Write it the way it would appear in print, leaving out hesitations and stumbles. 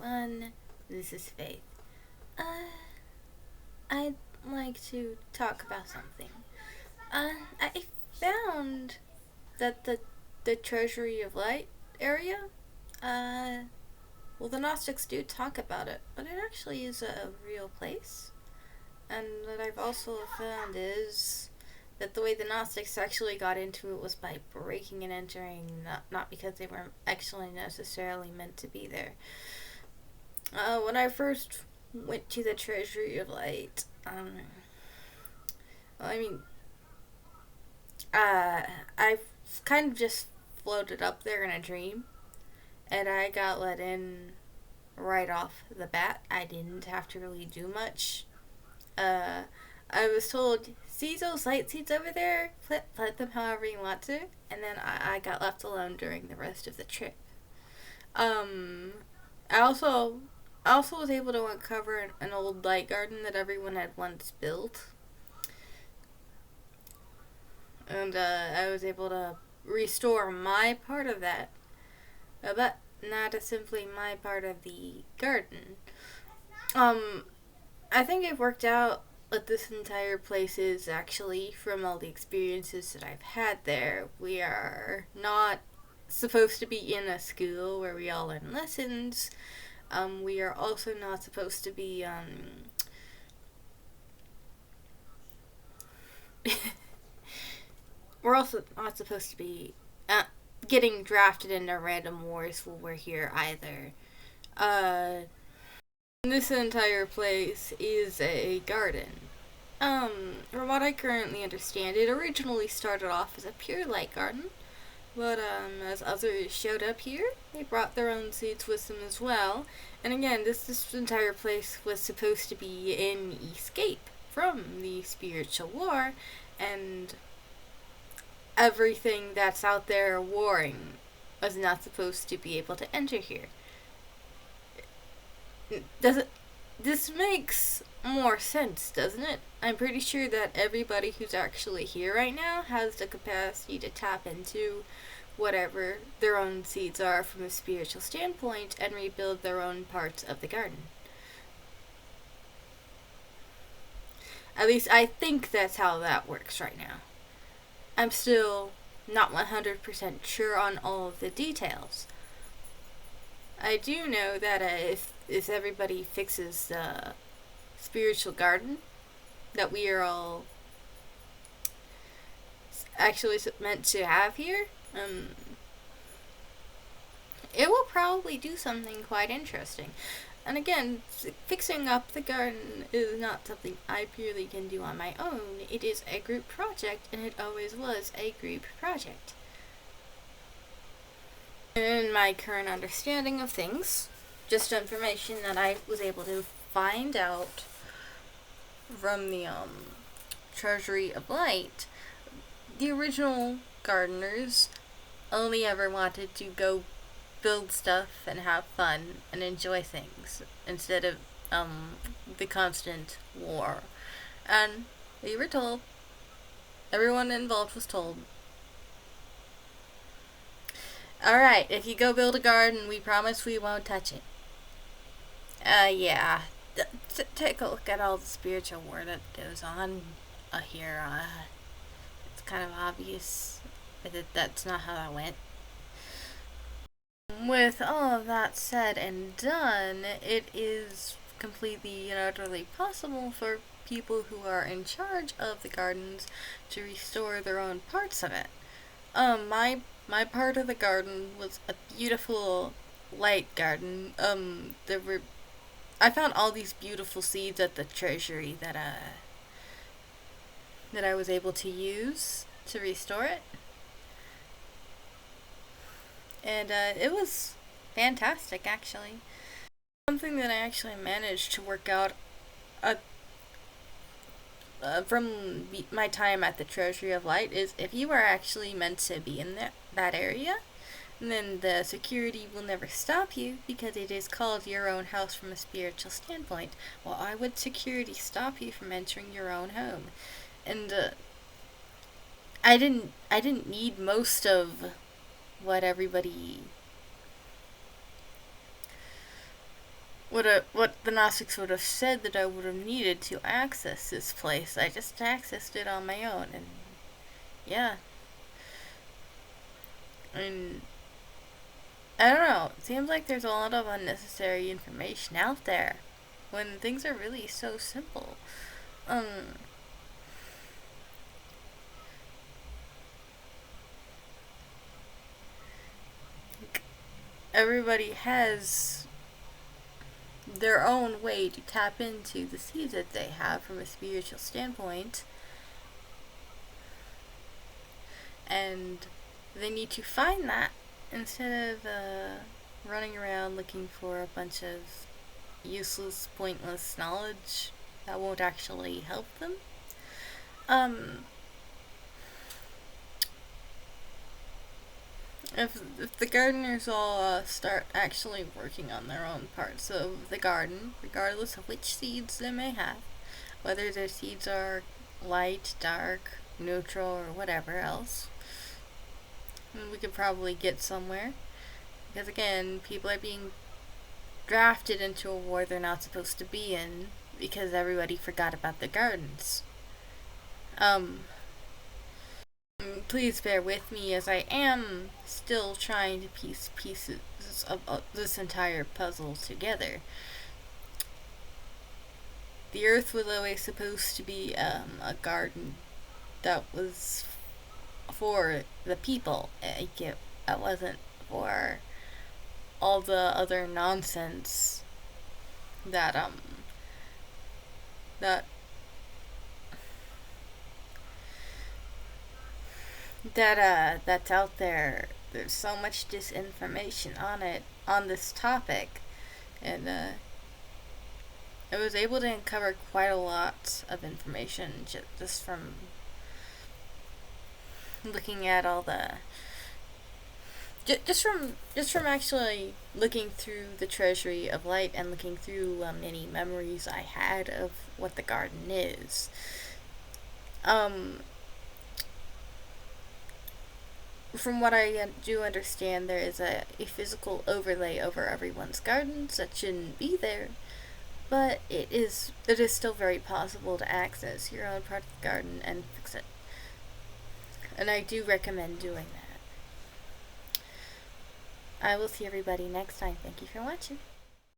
everyone. This is Faith. I'd like to talk about something. I found that the Treasury of Light area, uh, well, the Gnostics do talk about it, but it actually is a real place. And what I've also found is that the way the Gnostics actually got into it was by breaking and entering, not because they weren't actually necessarily meant to be there. When I first went to the Treasury of Light, well, I mean, uh, I kind of just floated up there in a dream, and I got let in right off the bat. I didn't have to really do much. Uh, I was told, see those light seeds over there? Plant them however you want to. And then I got left alone during the rest of the trip. Um, I also I also was able to uncover an old light garden that everyone had once built, and I was able to restore my part of that, but not simply my part of the garden. Um, I think it worked out that this entire place is actually, from all the experiences that I've had there, we are not supposed to be in a school where we all learn lessons. We are also not supposed to be we're also not supposed to be getting drafted into random wars while we're here either. Uh, this entire place is a garden. From what I currently understand, it originally started off as a pure light garden, but as others showed up here, they brought their own seeds with them as well. And again, this entire place was supposed to be an escape from the spiritual war, and everything that's out there warring was not supposed to be able to enter here. Does it? This makes more sense, doesn't it? I'm pretty sure that everybody who's actually here right now has the capacity to tap into whatever their own seeds are from a spiritual standpoint and rebuild their own parts of the garden. At least I think that's how that works right now. I'm still not 100% sure on all of the details. I do know that if everybody fixes the spiritual garden that we are all actually meant to have here, it will probably do something quite interesting. And again, fixing up the garden is not something I purely can do on my own. It is a group project, and it always was a group project. In my current understanding of things, just information that I was able to find out from the Treasury of Light, the original gardeners only ever wanted to go build stuff and have fun and enjoy things instead of the constant war. And we were told, everyone involved was told, alright, if you go build a garden, we promise we won't touch it. Yeah. Take a look at all the spiritual war that goes on here. It's kind of obvious that that's not how that went. With all of that said and done, it is completely and utterly possible for people who are in charge of the gardens to restore their own parts of it. My part of the garden was a beautiful light garden. I found all these beautiful seeds at the treasury that I was able to use to restore it. And it was fantastic, actually. Something that I actually managed to work out uh, from my time at the Treasury of Light is if you are actually meant to be in that area, then the security will never stop you because it is called your own house from a spiritual standpoint. Well, why would security stop you from entering your own home? And I didn't need most of what everybody what the Gnostics would have said that I would have needed to access this place. I just accessed it on my own, and yeah, and I don't know. It seems like there's a lot of unnecessary information out there when things are really so simple. Um, Everybody has their own way to tap into the seeds that they have from a spiritual standpoint, and they need to find that instead of running around looking for a bunch of useless, pointless knowledge that won't actually help them. Um, if the gardeners all start actually working on their own parts of the garden, regardless of which seeds they may have, whether their seeds are light, dark, neutral, or whatever else, we could probably get somewhere. Because again, people are being drafted into a war they're not supposed to be in because everybody forgot about the gardens. Um, Please bear with me as I am still trying to piece pieces of this entire puzzle together. The earth was always supposed to be a garden that was for the people. It wasn't for all the other nonsense that that that's out there. There's so much disinformation on this topic, and I was able to uncover quite a lot of information just from looking at all the just from actually looking through the Treasury of Light and looking through any memories I had of what the garden is. Um, from what I do understand, there is a physical overlay over everyone's gardens that shouldn't be there, but it is still very possible to access your own part of the garden and fix it. And I do recommend doing that. I will see everybody next time. Thank you for watching.